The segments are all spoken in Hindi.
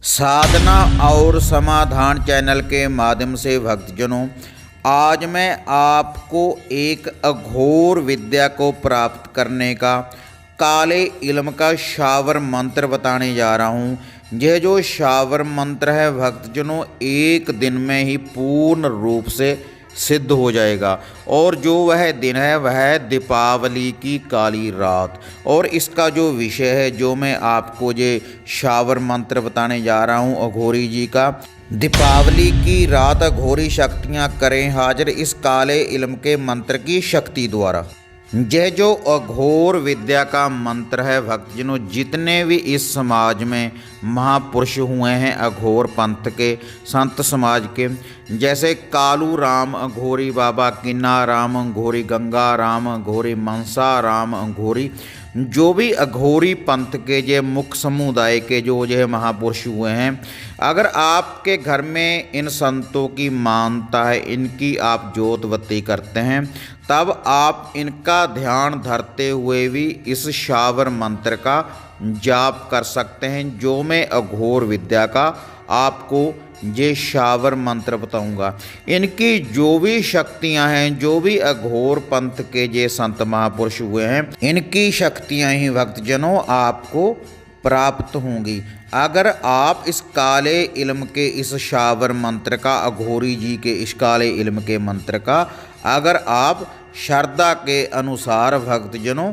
साधना और समाधान चैनल के माध्यम से भक्तजनों, आज मैं आपको एक अघोर विद्या को प्राप्त करने का काले इल्म का शावर मंत्र बताने जा रहा हूँ। यह जो शावर मंत्र है भक्तजनों, एक दिन में ही पूर्ण रूप से सिद्ध हो जाएगा। और जो वह दिन है वह है दीपावली की काली रात। और इसका जो विषय है, जो मैं आपको ये शावर मंत्र बताने जा रहा हूँ अघोरी जी का, दीपावली की रात अघोरी शक्तियाँ करें हाजिर इस काले इल्म के मंत्र की शक्ति द्वारा। यह जो अघोर विद्या का मंत्र है भक्तजनों, जितने भी इस समाज में महापुरुष हुए हैं अघोर पंथ के, संत समाज के, जैसे कालू राम अघोरी, बाबा किन्ना राम अघोरी, गंगा राम अघोरी, मनसा राम अघोरी, जो भी अघोरी पंथ के ये मुख्य समुदाय के जो महापुरुष हुए हैं, अगर आपके घर में इन संतों की मानता है, इनकी आप जोतवती करते हैं, तब आप इनका ध्यान धरते हुए भी इस शावर मंत्र का जाप कर सकते हैं। जो मैं अघोर विद्या का आपको ये शावर मंत्र बताऊंगा, इनकी जो भी शक्तियां हैं, जो भी अघोर पंथ के ये संत महापुरुष हुए हैं, इनकी शक्तियां ही भक्तजनों आपको प्राप्त होंगी अगर आप इस काले इल्म के इस शावर मंत्र का, अघोरी जी के इस काले इल्म के मंत्र का अगर आप श्रद्धा के अनुसार भक्तजनों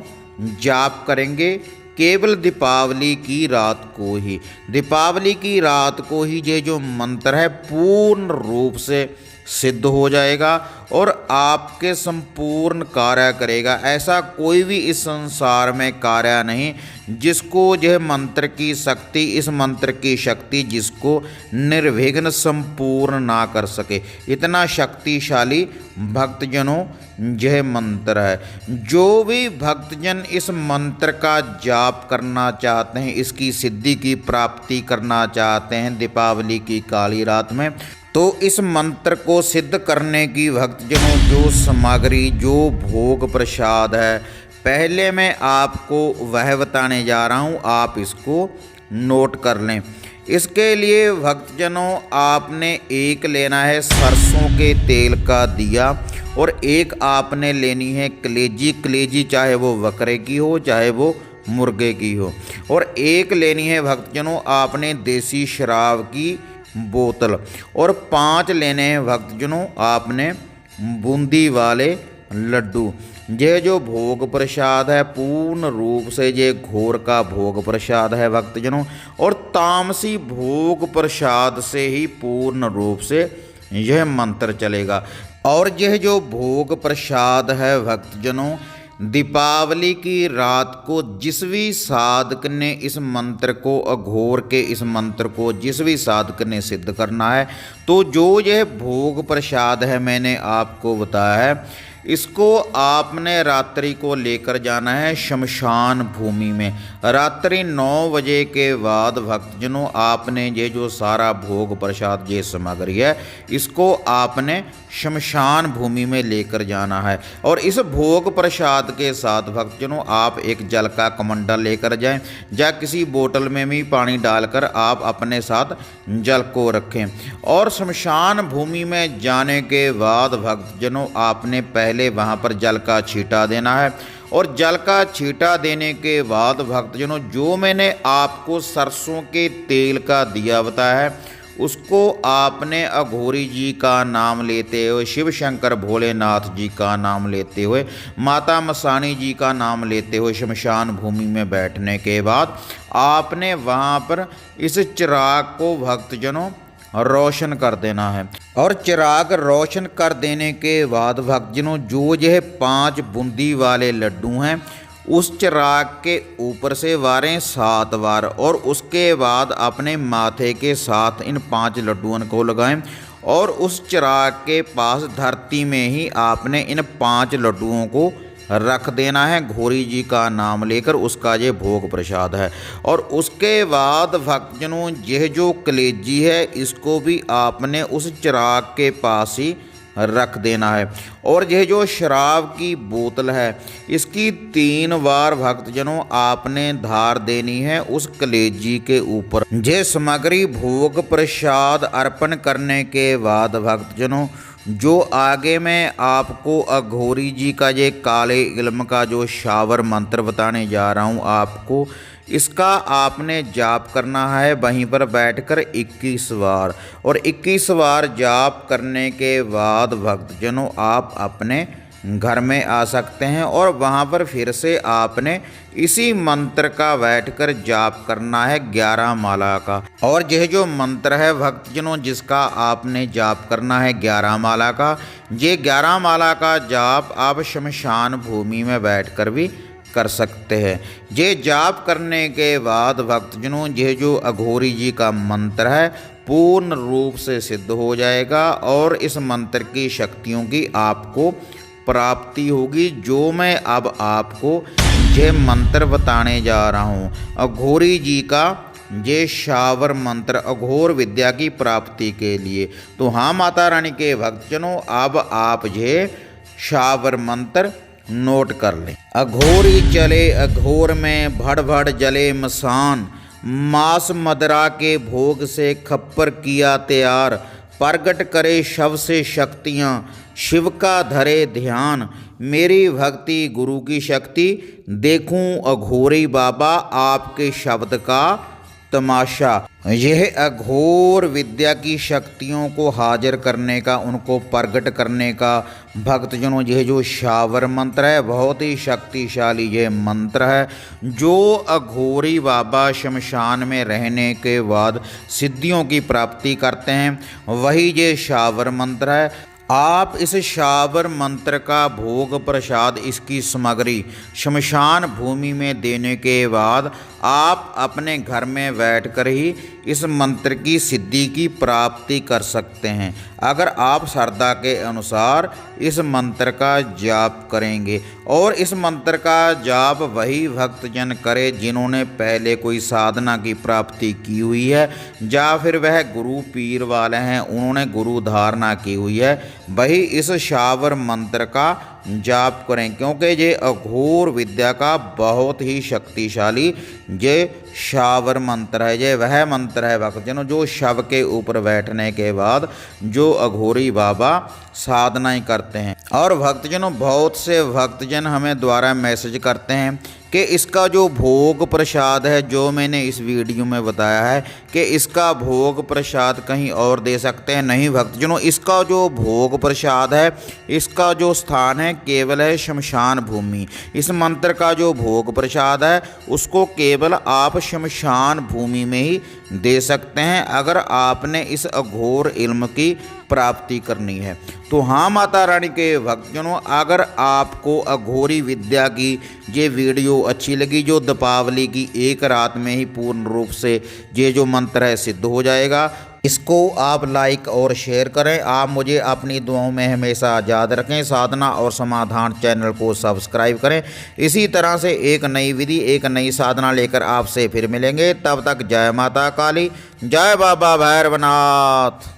जाप करेंगे। केवल दीपावली की रात को ही, दीपावली की रात को ही ये जो मंत्र है पूर्ण रूप से सिद्ध हो जाएगा और आपके संपूर्ण कार्य करेगा। ऐसा कोई भी इस संसार में कार्य नहीं जिसको यह मंत्र की शक्ति, इस मंत्र की शक्ति जिसको निर्विघ्न संपूर्ण ना कर सके। इतना शक्तिशाली भक्तजनों यह मंत्र है। जो भी भक्तजन इस मंत्र का जाप करना चाहते हैं, इसकी सिद्धि की प्राप्ति करना चाहते हैं दीपावली की काली रात में, तो इस मंत्र को सिद्ध करने की भक्तजनों जो सामग्री, जो भोग प्रसाद है, पहले मैं आपको वह बताने जा रहा हूँ, आप इसको नोट कर लें। इसके लिए भक्तजनों आपने एक लेना है सरसों के तेल का दिया और एक आपने लेनी है कलेजी। कलेजी चाहे वो बकरे की हो चाहे वो मुर्गे की हो। और एक लेनी है भक्तजनों आपने देसी शराब की बोतल। और 5 लेने हैं भक्तजनों आपने बूंदी वाले लड्डू। यह जो भोग प्रसाद है पूर्ण रूप से ये घोर का भोग प्रसाद है भक्तजनों, और तामसी भोग प्रसाद से ही पूर्ण रूप से यह मंत्र चलेगा। और यह जो भोग प्रसाद है भक्तजनों, दीपावली की रात को जिस भी साधक ने इस मंत्र को, अघोर के इस मंत्र को जिस भी साधक ने सिद्ध करना है, तो जो यह भोग प्रसाद है मैंने आपको बताया है, इसको आपने रात्रि को लेकर जाना है शमशान भूमि में। रात्रि 9 बजे के बाद भक्तजनों आपने ये जो सारा भोग प्रसाद, ये सामग्री है, इसको आपने शमशान भूमि में लेकर जाना है। और इस भोग प्रसाद के साथ भक्तजनों आप एक जल का कमंडल लेकर जाएं, या किसी बोतल में भी पानी डालकर आप अपने साथ जल को रखें। और शमशान भूमि में जाने के बाद भक्तजनों आपने पहले वहाँ पर जल का छींटा देना है। और जल का छींटा देने के बाद भक्तजनों जो मैंने आपको सरसों के तेल का दिया बताया है, उसको आपने अघोरी जी का नाम लेते हुए, शिव शंकर भोलेनाथ जी का नाम लेते हुए, माता मसानी जी का नाम लेते हुए शमशान भूमि में बैठने के बाद आपने वहाँ पर इस चिराग को भक्तजनों रोशन कर देना है। और चिराग रोशन कर देने के बाद भक्तजनों जो यह 5 बूंदी वाले लड्डू हैं, उस चिराग के ऊपर से वारें 7 बार, और उसके बाद अपने माथे के साथ इन 5 लड्डुओं को लगाएं। और उस चिराग के पास धरती में ही आपने इन 5 लड्डुओं को रख देना है, घोरी जी का नाम लेकर। उसका ये भोग प्रसाद है। और उसके बाद भक्तजनों यह जो कलेजी है, इसको भी आपने उस चिराग के पास ही रख देना है। और यह जो शराब की बोतल है इसकी 3 बार भक्तजनों आपने धार देनी है उस कलेजी के ऊपर। ये सामग्री भोग प्रसाद अर्पण करने के बाद भक्तजनों जो आगे मैं आपको अघोरी जी का ये काले इल्म का जो शावर मंत्र बताने जा रहा हूँ आपको, इसका आपने जाप करना है वहीं पर बैठकर 21 बार। और 21 बार जाप करने के बाद भक्तजनों आप अपने घर में आ सकते हैं और वहाँ पर फिर से आपने इसी मंत्र का बैठकर जाप करना है 11 माला का। और यह जो मंत्र है भक्तजनों जिसका आपने जाप करना है 11 माला का, ये 11 माला का जाप आप शमशान भूमि में बैठकर भी कर सकते हैं। ये जाप करने के बाद भक्तजनों यह जो अघोरी जी का मंत्र है पूर्ण रूप से सिद्ध हो जाएगा और इस मंत्र की शक्तियों की आपको प्राप्ति होगी। जो मैं अब आपको ये मंत्र बताने जा रहा हूँ अघोरी जी का ये शावर मंत्र अघोर विद्या की प्राप्ति के लिए। तो हाँ माता रानी के भक्तजनों अब आप ये शावर मंत्र नोट कर लें। अघोरी चले अघोर में भड़ भड़ जले मसान, मांस मदरा के भोग से खप्पर किया तैयार, प्रगट करे शव से शक्तियाँ शिव का धरे ध्यान, मेरी भक्ति गुरु की शक्ति देखूं अघोरी बाबा आपके शब्द का तमाशा। यह अघोर विद्या की शक्तियों को हाजिर करने का उनको प्रगट करने का भक्तजनों यह जो शावर मंत्र है बहुत ही शक्तिशाली ये मंत्र है जो अघोरी बाबा शमशान में रहने के बाद सिद्धियों की प्राप्ति करते हैं, वही ये शावर मंत्र है। आप इस शावर मंत्र का भोग प्रसाद इसकी सामग्री शमशान भूमि में देने के बाद आप अपने घर में बैठकर ही इस मंत्र की सिद्धि की प्राप्ति कर सकते हैं अगर आप श्रद्धा के अनुसार इस मंत्र का जाप करेंगे। और इस मंत्र का जाप वही भक्तजन करे जिन्होंने पहले कोई साधना की प्राप्ति की हुई है या फिर वह गुरु पीर वाले हैं उन्होंने गुरु धारणा की हुई है, वही इस शावर मंत्र का जाप करें क्योंकि ये अघोर विद्या का बहुत ही शक्तिशाली ये शावर मंत्र है। ये वह मंत्र है भक्तजनों जो शव के ऊपर बैठने के बाद जो अघोरी बाबा साधनाएं करते हैं। और भक्तजनों बहुत से भक्तजन हमें द्वारा मैसेज करते हैं कि इसका जो भोग प्रसाद है जो मैंने इस वीडियो में बताया है कि इसका भोग प्रसाद कहीं और दे सकते हैं। नहीं भक्तजनों, इसका जो भोग प्रसाद है इसका जो स्थान है केवल है शमशान भूमि। इस मंत्र का जो भोग प्रसाद है उसको केवल आप शमशान भूमि में ही दे सकते हैं अगर आपने इस अघोर इल्म की प्राप्ति करनी है। तो हाँ माता रानी के भक्तजनों, अगर आपको अघोरी विद्या की ये वीडियो अच्छी लगी जो दीपावली की एक रात में ही पूर्ण रूप से ये जो मंत्र है सिद्ध हो जाएगा, इसको आप लाइक और शेयर करें। आप मुझे अपनी दुआओं में हमेशा याद रखें। साधना और समाधान चैनल को सब्सक्राइब करें। इसी तरह से एक नई विधि एक नई साधना लेकर आपसे फिर मिलेंगे। तब तक जय माता काली, जय बाबा भैरवनाथ।